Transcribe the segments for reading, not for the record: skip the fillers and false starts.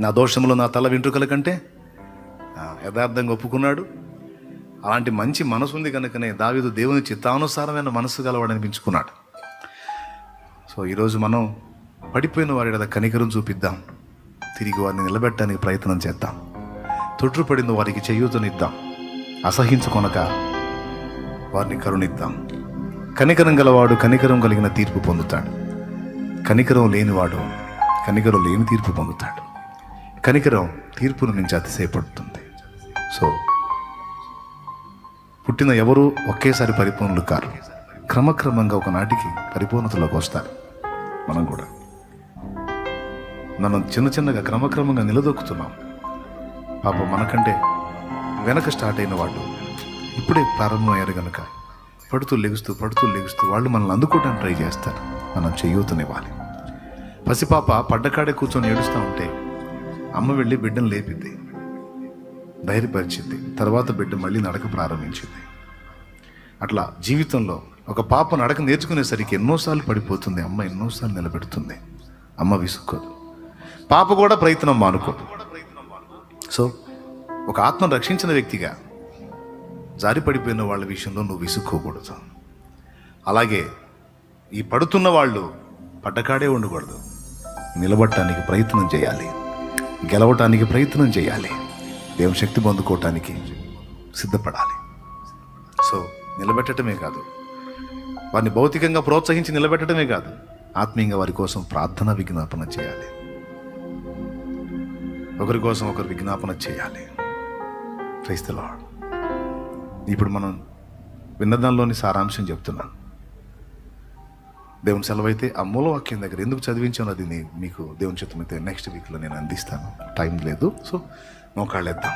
నా దోషములు నా తల వెంట్రుకల కంటే యథార్థంగా ఒప్పుకున్నాడు. అలాంటి మంచి మనసు ఉంది కనుకనే దావీదు దేవుని చిత్తానుసారమైన మనసు గలవాడనిపించుకున్నాడు. సో ఈరోజు మనం పడిపోయిన వారి మీద కనికరం చూపిద్దాం, తిరిగి వారిని నిలబెట్టడానికి ప్రయత్నం చేద్దాం, తొట్టుపడిన వారికి చేయూతనిద్దాం, అసహించుకొనక వారిని కరుణిద్దాం. కనికరం గలవాడు కనికరం కలిగిన తీర్పు పొందుతాడు, కనికరం లేనివాడు కనికరం లేని తీర్పు పొందుతాడు. కనికరం తీర్పును మించి అతిశయపడుతుంది. సో పుట్టిన ఎవరు ఒకేసారి పరిపూర్ణులు కారు, క్రమక్రమంగా ఒకనాటికి పరిపూర్ణతలోకి వస్తారు. మనం కూడా మనం చిన్నగా క్రమక్రమంగా నిలదొక్కుతున్నాం. పాపం మనకంటే వెనక స్టార్ట్ అయిన వాళ్ళు ఇప్పుడే ప్రారంభమయ్యారు కనుక పడుతూ లెగుస్తూ వాళ్ళు మనల్ని అందుకోవడానికి ట్రై చేస్తారు. మనం చేయూతనివ్వాలి. పసిపాప పడ్డకాడే కూర్చొని ఏడుస్తూ ఉంటే అమ్మ వెళ్ళి బిడ్డను లేపింది, ధైర్యపరిచింది. తర్వాత బిడ్డ మళ్ళీ నడక ప్రారంభించింది. అట్లా జీవితంలో ఒక పాప నడక నేర్చుకునేసరికి ఎన్నోసార్లు పడిపోతుంది, అమ్మ ఎన్నోసార్లు నిలబెడుతుంది. అమ్మ విసుక్కోదు, పాప కూడా ప్రయత్నం మానుకోదు. సో ఒక ఆత్మను రక్షించిన వ్యక్తిగా జారి పడిపోయిన వాళ్ళ విషయంలో నువ్వు విసుక్కోకూడదు. అలాగే ఈ పడుతున్న వాళ్ళు పడ్డకాడే ఉండకూడదు, నిలబడటానికి ప్రయత్నం చేయాలి, గెలవటానికి ప్రయత్నం చేయాలి, దేవుని శక్తి పొందుకోవటానికి సిద్ధపడాలి. సో నిలబెట్టడమే కాదు, వారిని భౌతికంగా ప్రోత్సహించి నిలబెట్టడమే కాదు, ఆత్మీయంగా వారి కోసం ప్రార్థన విజ్ఞాపన చేయాలి, ఒకరి కోసం ఒకరు విజ్ఞాపన చేయాలి. Praise the Lord. ఇప్పుడు మనం విన్నదానిలోని సారాంశం చెప్తున్నాను. దేవుని సెలవైతే ఆ మూలవాక్యం దగ్గర ఎందుకు చదివించాను అది మీకు దేవుని చిత్తమైతే నెక్స్ట్ వీక్లో నేను అందిస్తాను. టైం లేదు. సో మోకాళ్ళేద్దాం,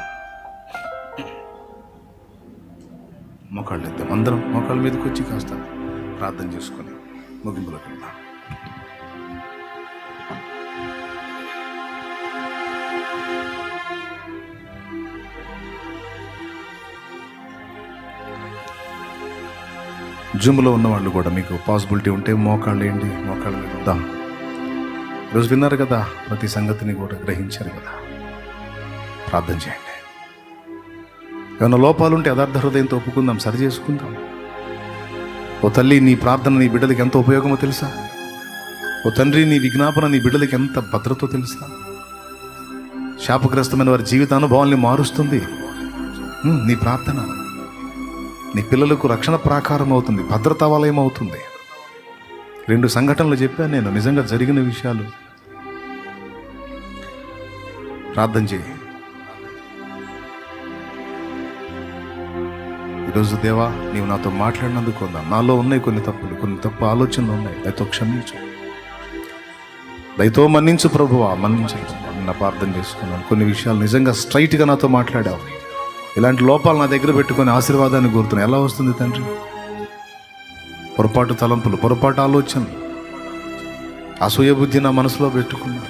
అందరం మోకాళ్ళ మీదకి వచ్చి కాస్త ప్రార్థన చేసుకొని ముగింపులోకి వెళ్దాం. జూమ్లో ఉన్న వాళ్ళు కూడా మీకు పాసిబిలిటీ ఉంటే మోకాళ్ళ మీద వద్దాం. ఈరోజు విన్నారు కదా, ప్రతి సంగతిని కూడా గ్రహించారు కదా. ప్రార్థన చేయండి. ఏమైనా లోపాలు ఉంటే యథార్థ హృదయంతో ఒప్పుకుందాం, సరి చేసుకుందాం. ఓ తల్లి, నీ ప్రార్థన నీ బిడ్డలకి ఎంత ఉపయోగమో తెలుసా? ఓ తండ్రి, నీ విజ్ఞాపన నీ బిడ్డలకి ఎంత భద్రతో తెలుసా? శాపగ్రస్తమైన వారి జీవితానుభవాల్ని మారుస్తుంది నీ ప్రార్థన. నీ పిల్లలకు రక్షణ ప్రాకారం అవుతుంది, భద్రతా వలయం అవుతుంది. 2 సంఘటనలు చెప్పాను నేను, నిజంగా జరిగిన విషయాలు. ప్రార్థన చేయి. ఈరోజు దేవా, నీవు నాతో మాట్లాడినందుకు కొందాం. నాలో ఉన్నాయి కొన్ని తప్పు ఆలోచనలు ఉన్నాయి, దయతో క్షమించు, దయతో మన్నించు ప్రభువా, మన్నించు. నా ప్రార్థన చేసుకున్నాను. కొన్ని విషయాలు నిజంగా స్ట్రైట్గా నాతో మాట్లాడావు. ఇలాంటి లోపాలు నా దగ్గర పెట్టుకొని ఆశీర్వాదాన్ని కోరుతున్నాను. ఎలా వస్తుంది తండ్రి? పొరపాటు తలంపులు, పొరపాటు ఆలోచనలు, అసూయ బుద్ధి నా మనసులో పెట్టుకున్నాను.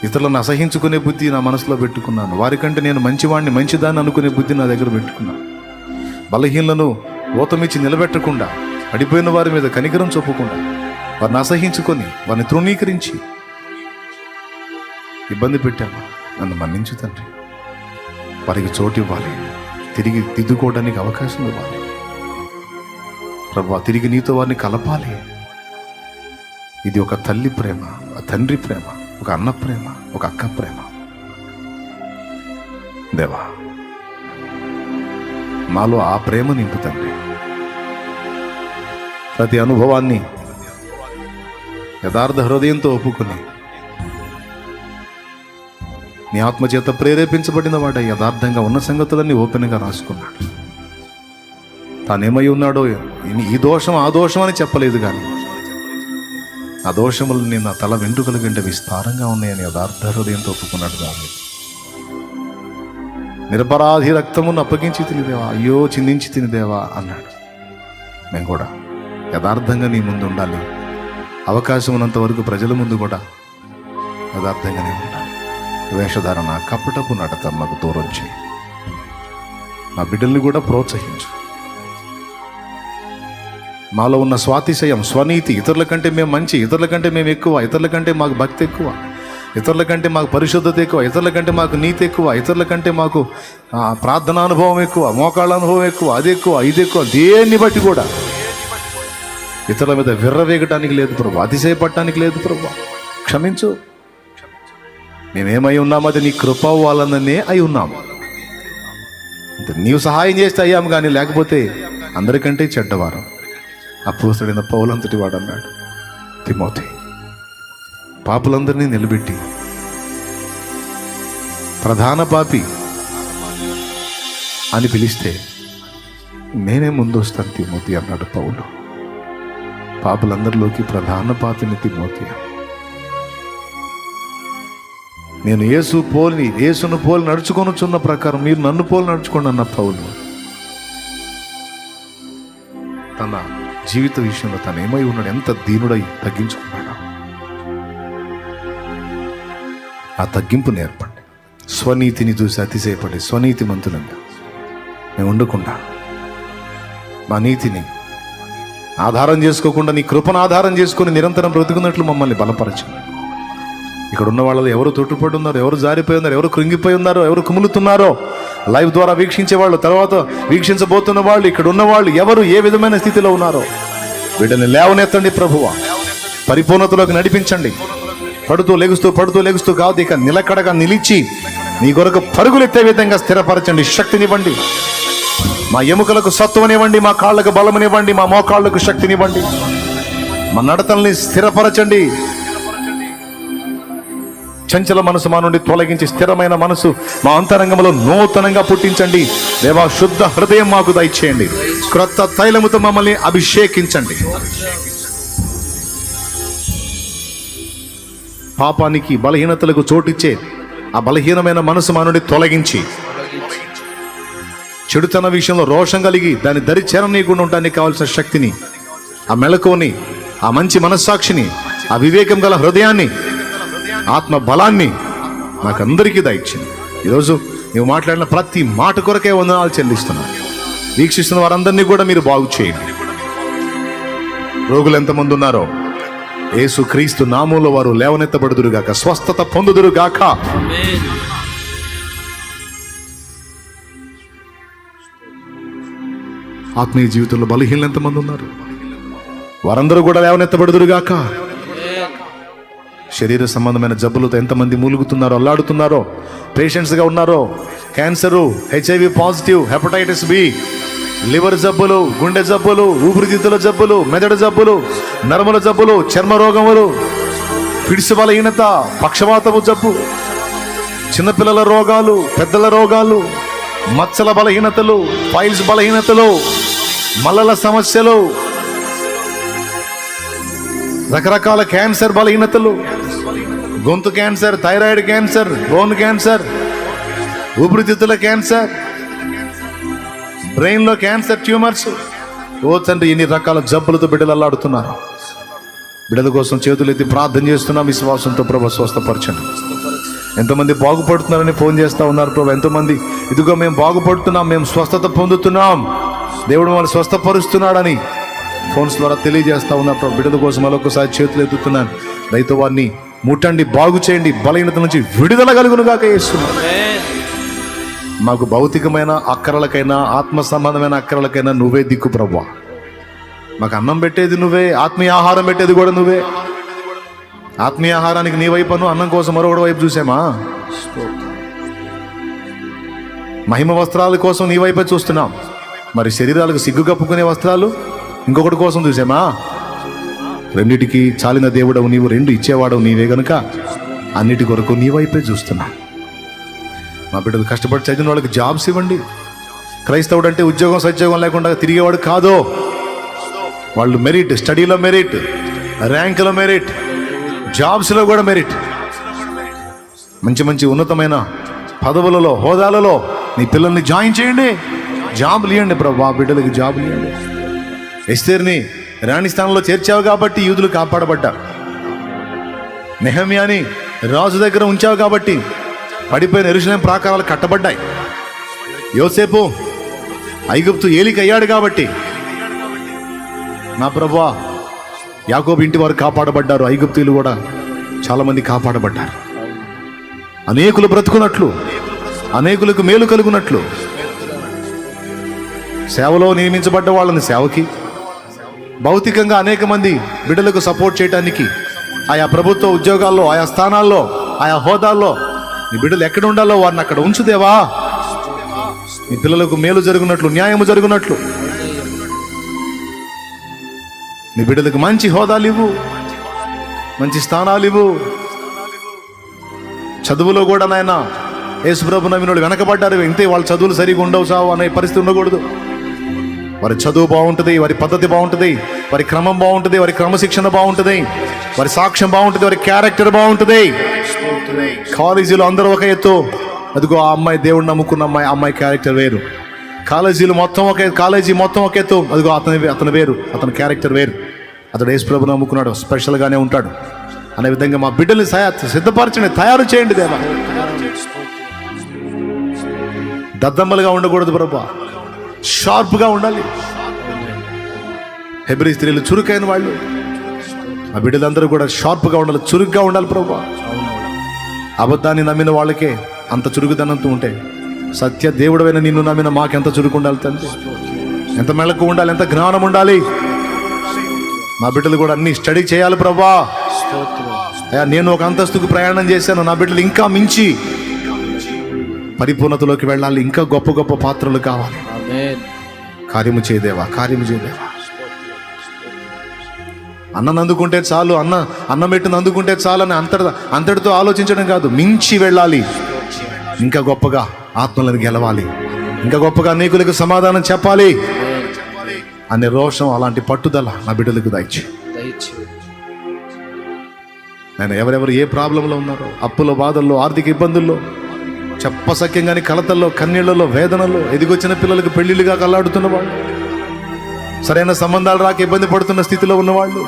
ఇతరులను అసహించుకునే బుద్ధి నా మనసులో పెట్టుకున్నాను. వారికంటే నేను మంచివాడిని, మంచిదాన్ని అనుకునే బుద్ధి నా దగ్గర పెట్టుకున్నాను. బలహీనలను ఓతమిచ్చి నిలబెట్టకుండా, అడిపోయిన వారి మీద కనికరం చూపకుండా, వారిని అసహించుకొని వారిని తృణీకరించి ఇబ్బంది పెట్టాను. నన్ను మన్నించు తండ్రి. వారికి చోటు ఇవ్వాలి, తిరిగి దిద్దుకోవడానికి అవకాశం ఇవ్వాలి ప్రభువా. తిరిగి నీతో వారిని కలపాలి. ఇది ఒక తల్లి ప్రేమ, ఒక తండ్రి ప్రేమ, ఒక అన్న ప్రేమ, ఒక అక్క ప్రేమ. దేవా, మాలో ఆ ప్రేమ నింపు తండ్రి. ప్రతి అనుభవాన్ని యథార్థ హృదయంతో ఒప్పుకొని నీ ఆత్మచేత ప్రేరేపించబడిన వాడ యథార్థంగా ఉన్న సంగతులన్నీ ఓపెన్గా రాసుకున్నాడు. తానేమై ఉన్నాడో, ఈ దోషం ఆ దోషం అని చెప్పలేదు, కానీ ఆ దోషములని నా తల వెంట్రుకల కంటే విస్తారంగా ఉన్నాయని యథార్థ హృదయంతో ఒప్పుకున్నాడు. దాన్ని నిరపరాధి రక్తమును అప్పగించి తినిదేవా, అయ్యో చిందించి తినిదేవా అన్నాడు. మేము కూడా యథార్థంగా నీ ముందు ఉండాలి. అవకాశం ఉన్నంత వరకు ప్రజల ముందు కూడా యథార్థంగానే ఉండాలి. వేషధారణ, కపటపు నడత మాకు దూరం చేయి. మా బిడ్డల్ని కూడా ప్రోత్సహించు. మాలో ఉన్న స్వాతిశయం, స్వనీతి, ఇతరుల కంటే మేము మంచి, ఇతరుల కంటే మేము ఎక్కువ, ఇతరుల కంటే మాకు భక్తి ఎక్కువ, ఇతరుల కంటే మాకు పరిశుద్ధత ఎక్కువ, ఇతరుల కంటే మాకు నీతి ఎక్కువ, ఇతరుల కంటే మాకు ప్రార్థనా అనుభవం ఎక్కువ, మోకాళ్ళ అనుభవం ఎక్కువ, అది ఎక్కువ, ఇది ఎక్కువ. దేన్ని బట్టి కూడా ఇతరుల మీద విర్రవేగటానికి లేదు ప్రభు, అతిశయపడటానికి లేదు ప్రభు. క్షమించు. మేమేమై ఉన్నాము అది నీ కృప వాళ్ళనే అయి ఉన్నాము. నీవు సహాయం చేస్తే అయ్యాము, కానీ లేకపోతే అందరికంటే చెడ్డవారు. అపోస్తలుడైన పౌలంతటి వాడు అన్నాడు, తిమోతి, పాపులందరినీ నిలబెట్టి ప్రధాన పాపి అని పిలిస్తే నేనే ముందు వస్తాను తిమోతి అన్నాడు పౌలు. పాపులందరిలోకి ప్రధాన పాపిని తిమోతి. నేను యేసును పోలి నడుచుకొనుచున్న ప్రకారం మీరు నన్ను పోలి నడుచుకోండి అన్న పౌలు తన జీవిత విషయంలో తను ఏమై ఉన్నాడు, ఎంత దీనుడై తగ్గించుకున్నాడు. ఆ తగ్గింపు నేర్పండి. స్వనీతిని చూసి అతిశయపడి స్వనీతిమంతులంగా మేము ఉండకుండా మా నీతిని ఆధారం చేసుకోకుండా నీ కృపను ఆధారం చేసుకొని నిరంతరం బ్రతుకున్నట్లు మమ్మల్ని బలపరచండి. ఇక్కడ ఉన్న వాళ్ళు ఎవరు తొట్టుపడి ఉన్నారు, ఎవరు జారిపోయి ఉన్నారు, ఎవరు కృంగిపోయి ఉన్నారో, ఎవరు కుములుతున్నారో, లైవ్ ద్వారా వీక్షించే వాళ్ళు, తర్వాత వీక్షించబోతున్న వాళ్ళు, ఇక్కడ ఉన్న వాళ్ళు ఎవరు ఏ విధమైన స్థితిలో ఉన్నారో వీళ్ళని లేవనెత్తండి ప్రభువా, పరిపూర్ణతలోకి నడిపించండి. పడుతూ లెగుస్తూ కాదు, ఇక నిలకడగా నిలిచి నీ కొరకు పరుగులెత్తే విధంగా స్థిరపరచండి. శక్తినివ్వండి. మా ఎముకలకు సత్వనివ్వండి, మా కాళ్ళకు బలమునివ్వండి, మా మోకాళ్ళకు శక్తినివ్వండి. మా నడతల్ని స్థిరపరచండి. చంచల మనసు మా నుండి తొలగించి స్థిరమైన మనసు మా అంతరంగంలో నూతనంగా పుట్టించండి. దేవా, శుద్ధ హృదయం మాకు దయచేయండి. క్రొత్త తైలముతో మమ్మల్ని అభిషేకించండి. పాపానికి బలహీనతలకు చోటిచ్చే ఆ బలహీనమైన మనసు మా నుండి తొలగించి చెడుతన విషయంలో రోషం కలిగి దాన్ని దరి చేరనీయకుండా ఉండడానికి కావాల్సిన శక్తిని, ఆ మెళకువని, ఆ మంచి మనస్సాక్షిని, ఆ వివేకం గల హృదయాన్ని, ఆత్మ బలాన్ని నాకందరికీ దయచేయండి. ఈరోజు నువ్వు మాట్లాడిన ప్రతి మాట కొరకే వందనాలు చెల్లిస్తున్నాను. వీక్షిస్తున్న వారందరినీ కూడా మీరు బాగు చేయండి. రోగులు ఎంతమంది ఉన్నారో యేసు క్రీస్తు నామములో వారు లేవనెత్తబడుదురుగాక, స్వస్థత పొందుదురుగాక. ఆత్మీయ జీవితంలో బలహీనలు ఎంతమంది ఉన్నారు, వారందరూ కూడా లేవనెత్తబడుదురుగాక. శరీర సంబంధమైన జబ్బులతో ఎంతమంది మూలుగుతున్నారో, అల్లాడుతున్నారో, పేషెంట్స్గా ఉన్నారో, cancer, HIV positive, hepatitis B, liver జబ్బులు, గుండె జబ్బులు, ఊపిరితిత్తుల జబ్బులు, మెదడు జబ్బులు, నరముల జబ్బులు, చర్మ రోగములు, పిడిసి బలహీనత, పక్షవాతము జబ్బు, చిన్నపిల్లల రోగాలు, పెద్దల రోగాలు, మచ్చల బలహీనతలు, ఫైల్స్ బలహీనతలు, మల్లల సమస్యలు, రకరకాల క్యాన్సర్ బలహీనతలు, గొంతు cancer, thyroid cancer, bone cancer, ఊపిరితిత్తుల క్యాన్సర్, బ్రెయిన్లో క్యాన్సర్ ట్యూమర్స్. ఓ తండ్రి, ఎన్ని రకాల జబ్బులతో బిడ్డలు అల్లాడుతున్నారు. బిడ్డల కోసం చేతులెత్తి ప్రార్థన చేస్తున్నాం విశ్వాసంతో. ప్రభు, స్వస్థపరచండి. ఎంతమంది బాగుపడుతున్నారని ఫోన్ చేస్తూ ఉన్నారు ప్రభు. ఎంతోమంది ఇదిగో మేము బాగుపడుతున్నాం, మేము స్వస్థత పొందుతున్నాం, దేవుడు మమ్మల్ని స్వస్థపరుస్తున్నాడని ఫోన్స్ ద్వారా తెలియజేస్తూ ఉన్నారు ప్రభు. బిడ్డల కోసం మరొకసారి చేతులు ఎత్తుతున్నాను. దయతో వారిని ముట్టండి, బాగు చేయండి, బలహీనత నుంచి విడుదల కలుగునుగాక యేసునామమున. మాకు భౌతికమైన అక్కరలకైనా ఆత్మ సంబంధమైన అక్కరలకైనా నువ్వే దిక్కు ప్రభువా. మాకు అన్నం పెట్టేది నువ్వే, ఆత్మీయ ఆహారం పెట్టేది కూడా నువ్వే. ఆత్మీయ ఆహారానికి నీ వైపును, అన్నం కోసం మరొకటి వైపు చూసామా? మహిమ వస్త్రాల కోసం నీ వైపే చూస్తున్నాం. మరి శరీరాలకు సిగ్గు కప్పుకునే వస్త్రాలు ఇంకొకటి కోసం చూసామా? రెండిటికి చాలిన దేవుడవు నీవు, రెండు ఇచ్చేవాడవు నీవే గనుక అన్నిటి కొరకు నీ వైపే చూస్తున్నా. మా బిడ్డలు కష్టపడి చదివిన వాళ్ళకి జాబ్స్ ఇవ్వండి. క్రైస్తవుడు అంటే ఉద్యోగం సద్యోగం లేకుండా తిరిగేవాడు కాదు. వాళ్ళు మెరిట్, స్టడీలో మెరిట్, ర్యాంకులో మెరిట్, జాబ్స్లో కూడా మెరిట్, మంచి మంచి ఉన్నతమైన పదవులలో, హోదాలలో నీ పిల్లల్ని జాయిన్ చేయండి. జాబులు ఇవ్వండి ప్రభు, ఆ బిడ్డలకి జాబులు ఇవ్వండి. ఎస్తేర్ని రాణి స్థానంలో చేర్చావు కాబట్టి యూదులు కాపాడబడ్డారు. నెహమ్యాని రాజు దగ్గర ఉంచావు కాబట్టి పడిపోయిన యెరూషలేము ప్రాకారాలు కట్టబడ్డాయి. యోసేపు ఐగుప్తు ఏలికి అయ్యాడు కాబట్టి నా ప్రభువా యాకోబు ఇంటి వారు కాపాడబడ్డారు. ఐగుప్తీయులు కూడా చాలామంది కాపాడబడ్డారు. అనేకులు బ్రతుకున్నట్లు, అనేకులకు మేలు కలుగునట్లు, సేవలో నియమించబడ్డ వాళ్ళని సేవకి, భౌతికంగా అనేక మంది బిడ్డలకు సపోర్ట్ చేయడానికి ఆయా ప్రభుత్వ ఉద్యోగాల్లో, ఆయా స్థానాల్లో, ఆయా హోదాల్లో నీ బిడ్డలు ఎక్కడ ఉండాలో వారిని అక్కడ ఉంచుదేవా. నీ పిల్లలకు మేలు జరుగునట్లు, న్యాయము జరుగునట్లు నీ బిడ్డలకు మంచి హోదాలు ఇవ్వు, మంచి స్థానాలు ఇవ్వు. చదువులో కూడా నాయన యేసుప్రభు నమ్మినోళ్ళు వెనకబడ్డారు, ఇంతే వాళ్ళ చదువులు సరిగా ఉండవు సావు అనే పరిస్థితి ఉండకూడదు. వారి చదువు బాగుంటుంది, వారి పద్ధతి బాగుంటుంది, వారి క్రమం బాగుంటుంది, వారి క్రమశిక్షణ బాగుంటుంది, వారి సాక్ష్యం బాగుంటుంది, వారి క్యారెక్టర్ బాగుంటుంది. కాలేజీలో అందరూ ఒక ఎత్తు, అదిగో ఆ అమ్మాయి దేవుడిని నమ్ముకున్న అమ్మాయి, అమ్మాయి క్యారెక్టర్ వేరు. కాలేజీ మొత్తం ఒక ఎత్తు, అదిగో అతను వేరు, అతని క్యారెక్టర్ వేరు. అతడు యేసుప్రభుని నమ్ముకున్నాడు, స్పెషల్గానే ఉంటాడు అనే విధంగా మా బిడ్డల్ని సిద్ధపరచండి, తయారు చేయండి దేవా. దద్దమ్మలుగా ఉండకూడదు ప్రభా, షార్ప్గా ఉండాలి. హెబ్రీ స్త్రీలు చురుకైన వాళ్ళు, ఆ బిడ్డలందరూ కూడా షార్ప్గా ఉండాలి, చురుగ్గా ఉండాలి ప్రభా. అబద్ధాన్ని నమ్మిన వాళ్ళకే అంత చురుకుదనంతో ఉంటే సత్య దేవుడైన నిన్ను నమ్మిన మాకెంత చురుకు ఉండాలి తండ్రి, ఎంత మెళకు ఉండాలి, ఎంత జ్ఞానం ఉండాలి. మా బిడ్డలు కూడా అన్ని స్టడీ చేయాలి ప్రభా. నేను ఒక అంతస్తుకు ప్రయాణం చేశాను, నా బిడ్డలు ఇంకా మించి పరిపూర్ణతలోకి వెళ్ళాలి, ఇంకా గొప్ప గొప్ప పాత్రలు కావాలి. కార్యము చేయదేవా, కార్యము చేయదేవా. అన్నం అందుకుంటే చాలు, అన్నం పెట్టిన అందుకుంటే చాలు అని అంతటితో ఆలోచించడం కాదు, మించి వెళ్ళాలి, ఇంకా గొప్పగా ఆత్మలను గెలవాలి, ఇంకా గొప్పగా అనేకులకు సమాధానం చెప్పాలి అనే రోషం, అలాంటి పట్టుదల నా బిడ్డలకు దయచు. నేను ఎవరెవరు ఏ ప్రాబ్లంలో ఉన్నారో, అప్పుల బాధల్లో, ఆర్థిక ఇబ్బందుల్లో, చెప్పసక్యంగాని కలతల్లో, కన్నీళ్లలో, వేదనలో, ఎదిగొచ్చిన పిల్లలకు పెళ్లిళ్ళుగా కల్లాడుతున్న వాళ్ళు, సరైన సంబంధాలు రాక ఇబ్బంది పడుతున్న స్థితిలో ఉన్నవాళ్ళు,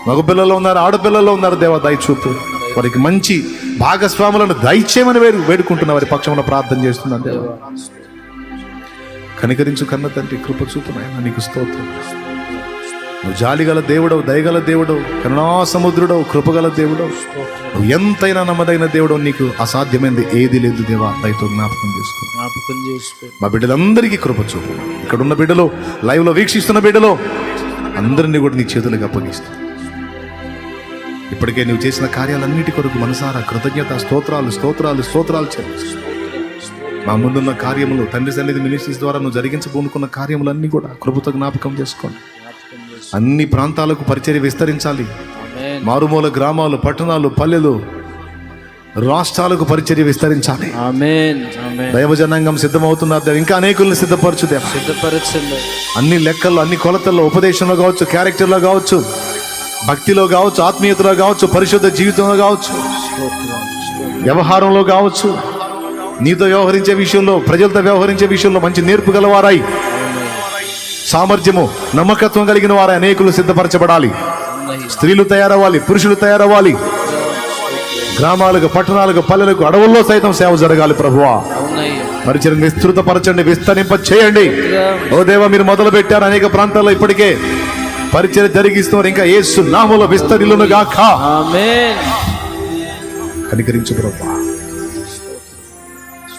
మగపిల్లల్లో ఉన్నారు, ఆడపిల్లల్లో ఉన్నారు. దేవా దయచూపు, వారికి మంచి భాగస్వాములను దయచేయమని వేడుకుంటున్న వారి పక్షమున ప్రార్థన చేస్తున్నాను. దేవా కనికరించు కన్న తండ్రి, కృప చూపునాయన, నీకు స్తోత్రం. నువ్వు జాలిగల దేవుడవు, దయగల దేవుడవు, కరుణా సముద్రుడవు, కృపగల దేవుడవు, నువ్వు ఎంతైనా నమ్మదైన దేవుడవు, నీకు అసాధ్యమైనది ఏది లేదు దేవా. దయతో జ్ఞాపకం చేసుకో. మా బిడ్డలందరికీ కృప చూపు. ఇక్కడున్న బిడ్డలు, లైవ్లో వీక్షిస్తున్న బిడ్డలు అందరినీ కూడా నీ చేతులకు అప్పగిస్తా. ఇప్పటికే నువ్వు చేసిన కార్యాలన్నిటి కొరకు మనసారా కృతజ్ఞత స్తోత్రాలు చెల్లిస్తూ మా ముందున్న కార్యములు, తండ్రి సన్నిధి మినిస్ట్రీస్ ద్వారా నువ్వు జరిగించబోనుకున్న కార్యములన్నీ కూడా కృపతో జ్ఞాపకం చేసుకోండి. అన్ని ప్రాంతాలకు పరిచర్య విస్తరించాలి. మారుమూల గ్రామాలు, పట్టణాలు, పల్లెలు, రాష్ట్రాలకు పరిచర్య విస్తరించాలి. దైవజనాంగం సిద్ధమవుతున్నారు, ఇంకా అనేకుల్ని సిద్ధపరచు. అన్ని లెక్కల్లో, అన్ని కొలతల్లో, ఉపదేశంలో కావచ్చు, క్యారెక్టర్లో కావచ్చు, భక్తిలో కావచ్చు, ఆత్మీయతలో కావచ్చు, పరిశుద్ధ జీవితంలో కావచ్చు, వ్యవహారంలో కావచ్చు, నీతో వ్యవహరించే విషయంలో, ప్రజలతో వ్యవహరించే విషయంలో మంచి నేర్పు గలవారై, సామర్థ్యము, నమ్మకత్వం కలిగిన వారై అనేకులు సిద్ధపరచబడాలి. స్త్రీలు తయారవ్వాలి, పురుషులు తయారవ్వాలి. గ్రామాలకు, పట్టణాలకు, పల్లెలకు, అడవుల్లో సైతం సేవ జరగాలి. ప్రభువా పరిచయం విస్తృతపరచండి, విస్తరింప చేయండి. ఓ దేవా, మీరు మొదలు పెట్టారు అనేక ప్రాంతాల్లో, ఇప్పటికే పరిచయం జరిగిస్తున్నారు, ఇంకా యేసు నామములో విస్తరిల్లును గాక. కనికరించు ప్రభువా,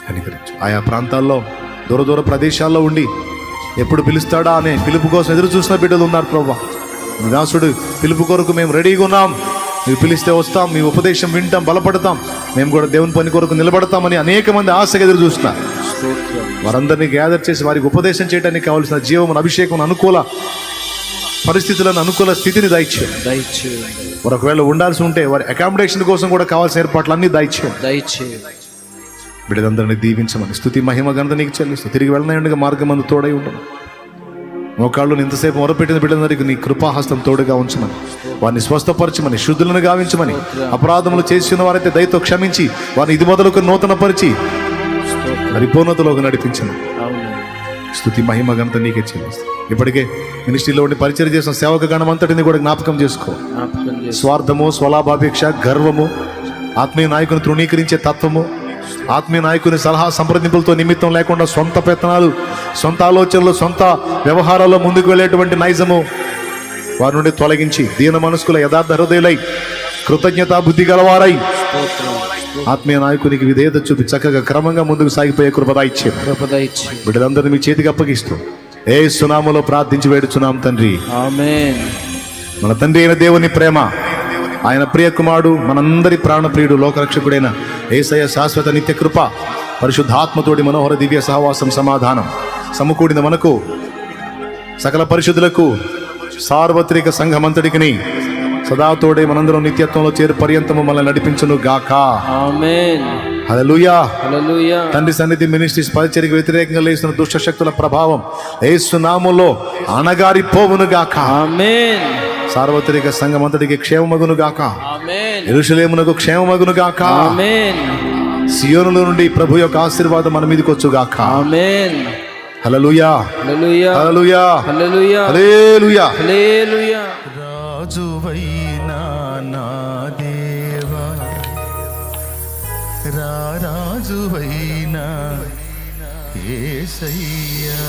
కనికరించు. ఆయా ప్రాంతాల్లో, దూర ప్రదేశాల్లో ఉండి ఎప్పుడు పిలుస్తాడా అనే పిలుపు కోసం ఎదురు చూసిన బిడ్డలు ఉన్నారు. ప్రభువా మీ దాసుడు పిలుపు కొరకు మేము రెడీగా ఉన్నాం, మీరు పిలిస్తే వస్తాం, మీ ఉపదేశం వింటాం, బలపడతాం, మేము కూడా దేవుని పని కొరకు నిలబడతామని అనేక మంది ఆశగా ఎదురు చూస్తున్నారు. వారందరినీ గ్యాదర్ చేసి వారికి ఉపదేశం చేయడానికి కావాల్సిన జీవమును, అభిషేకం, అనుకూల పరిస్థితులను, అనుకూల స్థితిని దయచేయండి. వారు ఒకవేళ ఉండాల్సి ఉంటే వారి అకామిడేషన్ కోసం కూడా కావాల్సిన ఏర్పాట్లు అన్ని దయచేయండి. బిడ్డలందరినీ దీవించమని, స్తుతి మహిమ ఘనత నీకు చెల్లిస్తూ తిరిగి వెళ్ళనగా మార్గం అందు తోడై ఉండను. మోకాళ్ళు ఇంతసేపు మొరపెట్టిన బిడ్డలందరికీ నీ కృపాహస్తం తోడుగా ఉంచమని, వారిని స్వస్థపరచమని, శుద్ధులను గావించమని, అపరాధములు చేసిన వారైతే దయతో క్షమించి వారిని ఇది మొదలుకు నూతనపరిచి పరిపూర్ణతలోకి నడిపించను. స్తుతి మహిమ ఘనత నీకే చెల్లిస్తూ ఇప్పటికే మినిస్ట్రీలో ఉండి పరిచయం చేసిన సేవక గణం అంతటిని కూడా జ్ఞాపకం చేసుకో. స్వార్థము, స్వలాభాపేక్ష, గర్వము, ఆత్మీయ నాయకుని తృణీకరించే తత్వము, ఆత్మీయ నాయకుని సలహా సంప్రదింపులతో నిమిత్తం లేకుండా సొంత పెత్తనాలు, సొంత ఆలోచనలు, సొంత వ్యవహారాల్లో ముందుకు వెళ్ళేటువంటి నైజము వారి నుండి తొలగించి దీన మనస్కుల యథార్థ హృదయులై, కృతజ్ఞతా బుద్ధి గలవారై ఆత్మీయ నాయకునికి విధేయత చూపి చక్కగా క్రమంగా ముందుకు సాగిపోయే కృపద ఇచ్చారు. బిడ్డలందరినీ మీ చేతికి అప్పగిస్తూ యేసు నామములో ప్రార్థించి వేడుచున్నాం తండ్రి, ఆమేన్. మన తండ్రి అయిన దేవుని ప్రేమ, ఆయన ప్రియ కుమారుడు, మనందరి ప్రాణప్రియుడు, లోకరక్షకుడైన యేసయ్య శాశ్వత నిత్య కృప, పరిశుద్ధాత్మతోటి మనోహర దివ్య సహవాసం, సమాధానం సమకూడిన మనకు, సకల పరిశుద్ధులకు, సార్వత్రిక సంఘమంతటికిని సదాతోడే మనందరం నిత్యత్వంలో చేరు పర్యంతము మనల్ని నడిపించును గాక. ఆమేన్. హల్లెలూయా. హల్లెలూయా. తండ్రి సన్నిధి మినిస్ట్రీస్ పరిచర్యకు వ్యతిరేకంగా లేస్తున్న దుష్ట శక్తుల ప్రభావం యేసు నామములో అణగారిపోవును గాక. ఆమేన్. సార్వత్రిక సంఘమంతటికి క్షేమమగును గాక. ఆమేన్. యెరూషలేమునకు క్షేమమగును గాక. ఆమేన్. సియోనులో నుండి ప్రభు యొక్క ఆశీర్వాదం మన మీదకి వచ్చు గాక. ఆమేన్. హల్లెలూయా. హల్లెలూయా. హల్లెలూయా. హల్లెలూయా. హల్లెలూయా. హల్లెలూయా. రాజువైనా నా దేవా, రాజువైనా యేసయ్యా,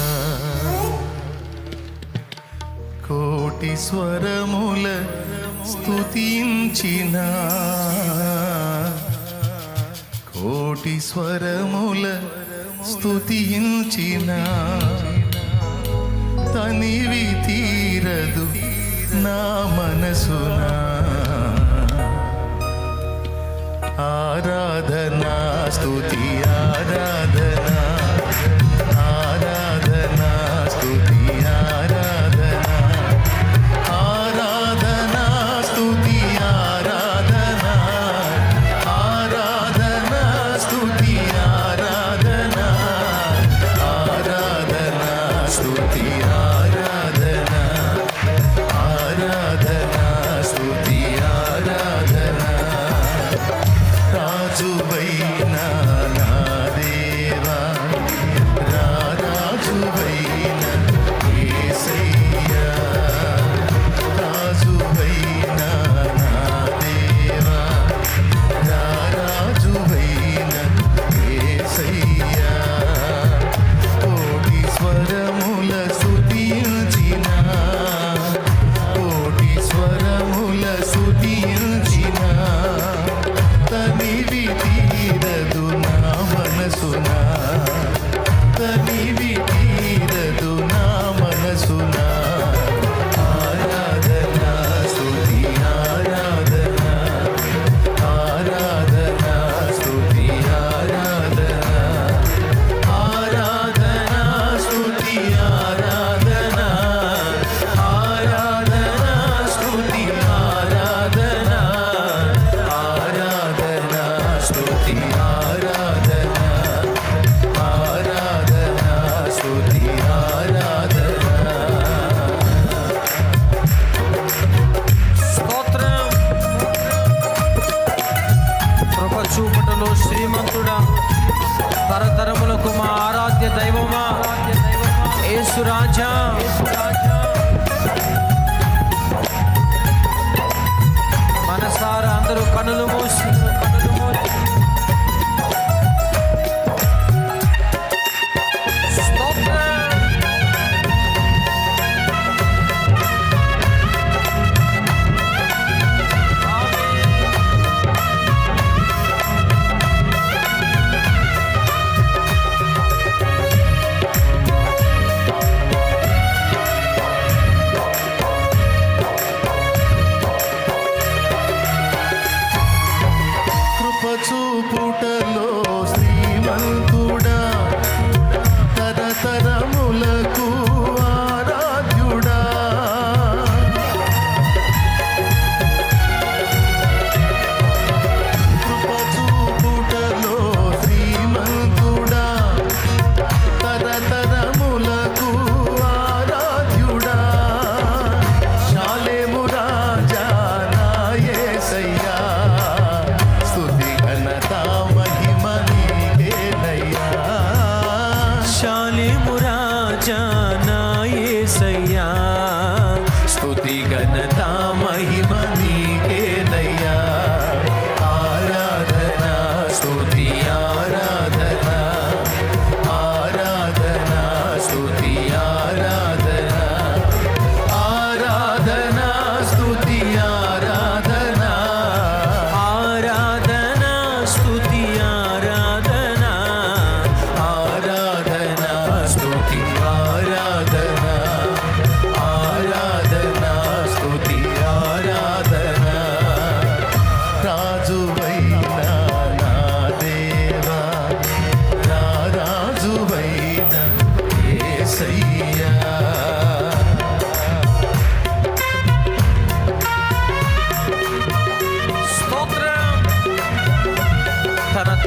కోటి స్వరముల స్తుతించిన, కోటి స్వరముల స్తుతించిన, తనివి తీరదు నా మనసున. ఆరాధనా స్తుతి ఆరాధనా, ఆరాధనా స్తుతి ఆరాధనా, ఆరాధనా స్తుతి ఆరాధనా, ఆరాధనా స్తుతి ఆరాధనా, ఆరాధనా స్తుతి ఆరాధనా, ఆరాధనా స్తుతి ఆరాధనా. రాజువైనా నా దేవా, రాజువైనా యేసయ్యా, రాజువైనా నా దేవా, రాజువైనా యేసయ్యా, కోటి స్వరముల స్తుతించిన, కోటి స్వరముల స్తుతించిన, తనివి తీరదు నా మనసున, తనివి తీరదు నా మనసున. ఆరాధనా స్తుతి ఆరాధనా, ఆరాధనా స్తుతి ఆరాధనా, ఆరాధనా స్తుతి ఆరాధనా, ఆరాధనా స్తుతి ఆరాధనా, ఆరాధనా స్తుతి ఆరాధనా, ఆరాధనా స్తుతి ఆరాధనా. స్తోత్రం. కృప చూపుటలో శ్రీమంతుడా, తరతరములకు మా ఆరాధ్య దైవమా, యేసు రాజా, మనసారా అందరూ కనులు మూసి స్తోత్రం.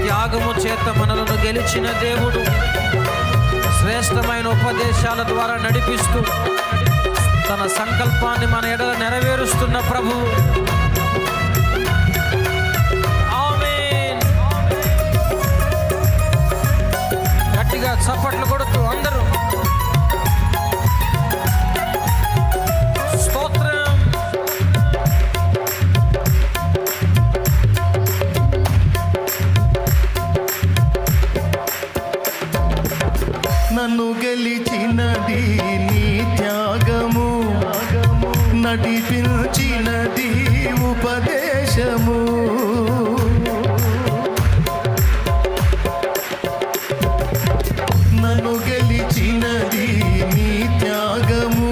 త్యాగము చేత మనలను గెలిచిన దేవుడు, శ్రేష్టమైన ఉపదేశాల ద్వారా నడిపిస్తూ తన సంకల్పాన్ని మన ఎడల నెరవేరుస్తున్న ప్రభువు. ఆమేన్. గట్టిగా చప్పట్లు కొడుతూ అందరూ స్తోత్రం. నన్ను గెలిచినది నీ త్యాగము, నడిపించినది ఉపదేశము. నన్ను గెలిచినది నీ త్యాగము,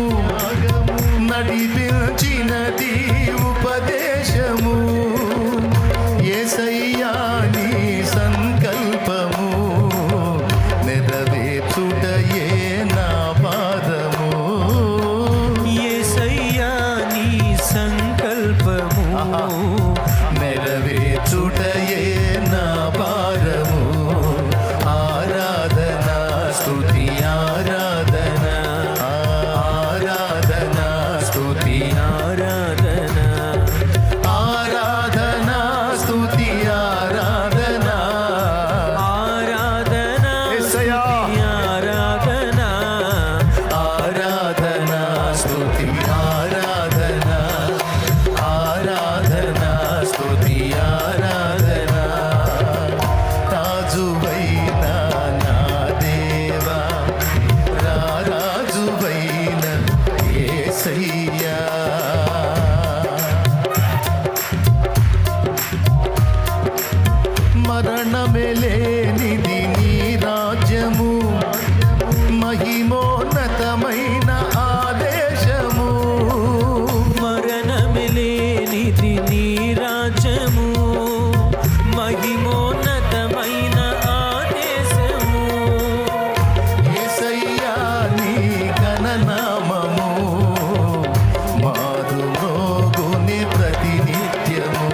నడిపించినది ఉపదేశము. యేసయ్యా నీ సంకల్పము నెరవేర్చుటయే నా పాదము. యేసయ్యా నీ సంకల్పము నెరవేర్చుటయే నా భారము. ఆరాధన స్తుతి ఆరాధన, ఆరాధన స్తుతి ఆరాధన, ఆరాధన స్తుతి ఆరాధన, ఆరాధన యేసయ్యా ఆరాధన, ఆరాధన స్తుతి ఆరాధన, ఆరాధన స్తుతి ఆరాధన. రాజువైన నా దేవా, రాజువైన యేసయ్యా. మరణమే లేనిది నీ రాజ్యము, మహిమోన్నతమైన ఆదేశము. మరణమిలేనిది నీ రాజ్యము, మహిమోన్నతమైన ఆదేశము. యేసయ్యా నీ ఘననామము, మాధురోగుని ప్రతినిత్యము.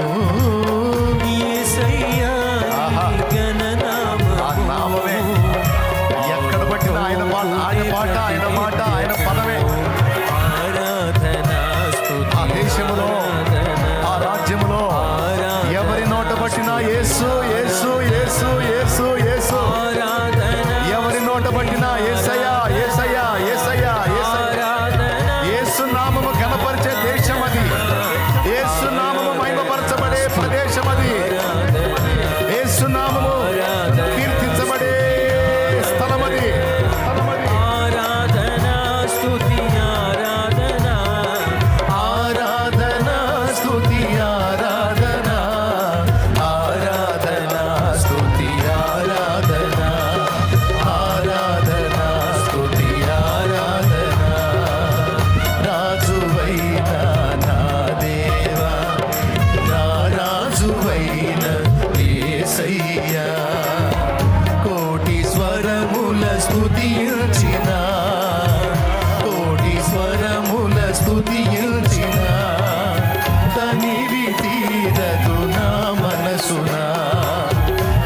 యేసయ్యా నీ గణనామము. ఎక్కడ పట్టిన ఆయన మాట, ఆయన మాట, ఆయన మాట, ఆయన పదమే. ఆరాధన స్తుతి ఆ దేశములో, ఆ రాజ్యములో ఎవరి నోట పట్టినా యేసు యేసు యేసు యేసు యేసు. ఆరాధన ఎవరి నోట పట్టినా యేసయ్యా యేసయ్యా యేసయ్యా యేసయ్యా. ఆరాధన యేసు నామము కనపరిచే దేశం అది. యేసు నామము మహిమపరచబడే ప్రదేశం అది. యేసు నామము కీర్తించబడే స్థలం అది. ఆరాధన స్తుతి ఆరాధన, ఆరాధన స్తుతి ఆరాధన, ఆరాధన స్తుతి ఆరాధన, ఆరాధన స్తుతి ఆరాధన. రాజువైన నా దేవా, నా రాజువైన యేసయ్యా. కోటి స్వరముల స్తుతించిన, కోటి స్వరముల స్తుతించిన, తనివి తీరదు నా మనసున,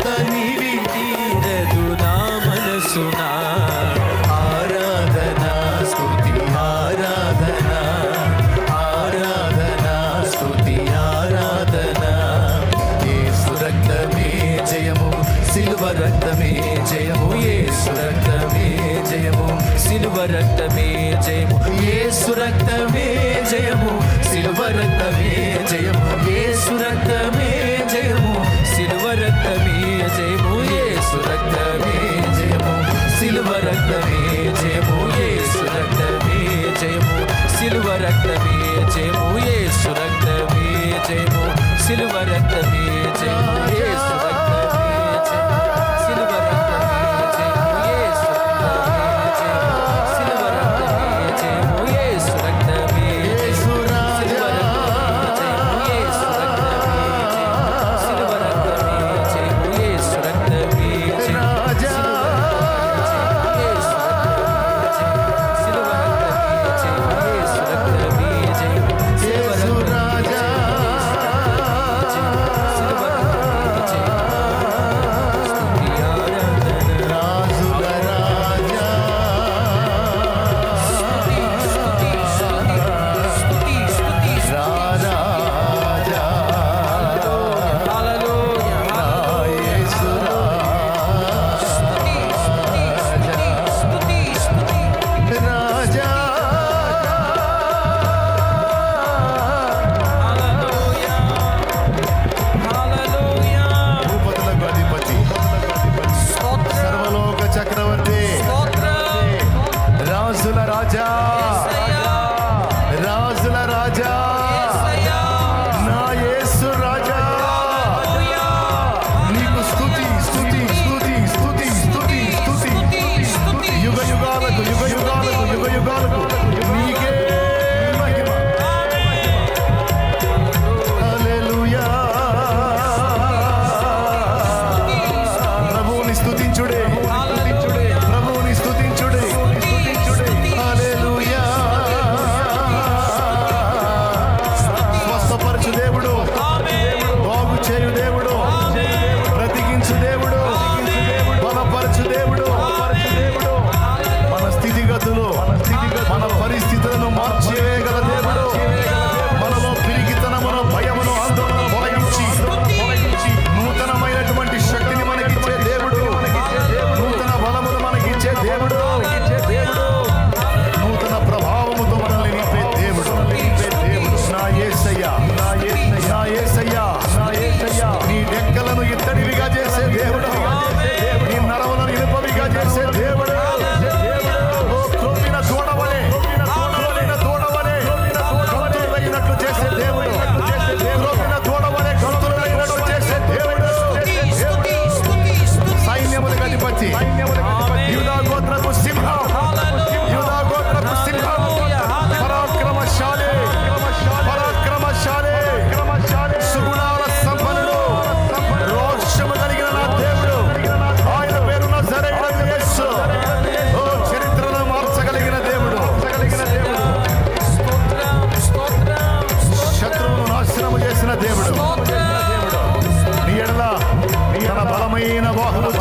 తనివి తీరదు నా మనసున. ఆరాధన స్తుతి ఆరాధన, ఆరాధన స్తుతి ఆరాధన. యేసు రక్తమే జయము, సిలువ రక్తమే జయము, యేసు రక్తమే జయము, సిలువ రక్తమే జయము, యేసు రక్తమే జయము, సిలువ రక్తమే జయము, యేసు రక్తమే జయము, సిలువ రక్తమే జయము, యేసు రక్తమే జయము, సిలువ రక్తమే జయము, యేసు రక్తమే జయము, సిలువ రక్తమే జయము, యేసు రక్తమే జయము, సిలువ రక్తమే జయము, యేసు రక్తమే జయము, సిలువ రక్తమే జయము, యేసు రక్తమే జయము, సిలువ రక్తమే జయము, యేసు రక్తమే యేసు రాజా, జయము, యేసు రక్తమే జయము,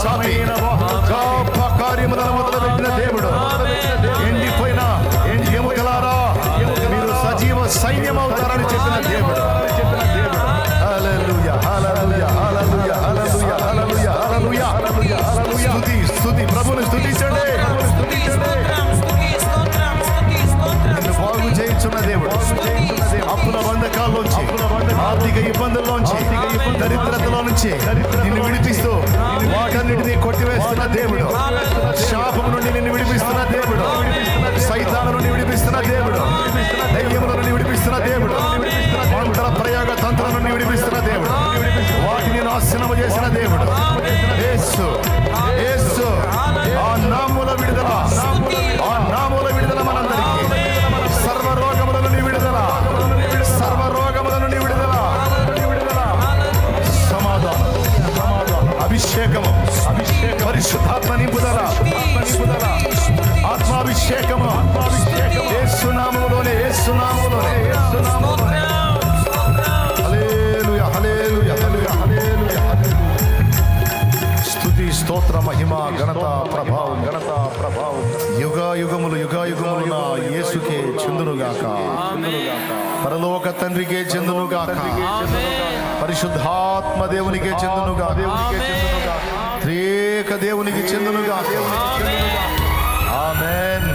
చాపి గొప్ప కార్యములను మొదలుపెట్టిన దేవుడు. ఎండిపోయిన ఎముకలారా మీరు సజీవ సైన్యం అవుతారని చెప్పిన దేవుడు. హల్లెలూయా, హల్లెలూయా, హల్లెలూయా, హల్లెలూయా, హల్లెలూయా, హల్లెలూయా, హల్లెలూయా. స్తుతి ప్రభుని స్తుతించండి. నిన్ను బాగు చేయించున్న దేవుడు, అప్పుల బంధకాల్లోంచి, ఆర్థిక ఇబ్బందుల్లోంచి, దరిద్రతలో నుంచి నిన్ను విడిపిస్తూ వాటన్నిటినీ కొట్టివేస్తున్న దేవుడు. శాపం నుండి నిన్ను విడిపిస్తున్న దేవుడు. సైతాను నుండి విడిపిస్తున్న దేవుడు. దయ్యముల నుండి విడిపిస్తున్న దేవుడు. మంత్ర ప్రయోగ తంత్రం నుండి విడిపిస్తున్న దేవుడు. వాటిని నాశనము చేసిన దేవుడు. యేసు, యేసు, ఆ నామముల విడుదల, ఆ నామముల విడుదల మనందరికీ. సర్వరోగముల నుండి విడుదల, సర్వరోగముల నుండి విడుదల, సమాధానం, అభిషేకము, పరిశుద్ధాత్మ నింపుదల, ఆత్మాభిషేకము, యేసు నామములోనే, యేసు నామములోనే, యేసు నామములోనే. హల్లెలూయా, హల్లెలూయా, హల్లెలూయా, హల్లెలూయా. స్తుతి, స్తోత్ర, మహిమ, ఘనత, ప్రభావం, ఘనత, ప్రభావం యుగ యుగములు, యుగ యుగములు నా యేసుకే చెందునుగాక. పరలోక తండ్రికే చెందునుగాక. పరిశుద్ధాత్మ దేవునికే చెందునుగాక. త్రియేక దేవునికి చెందునుగాక. ఆమేన్.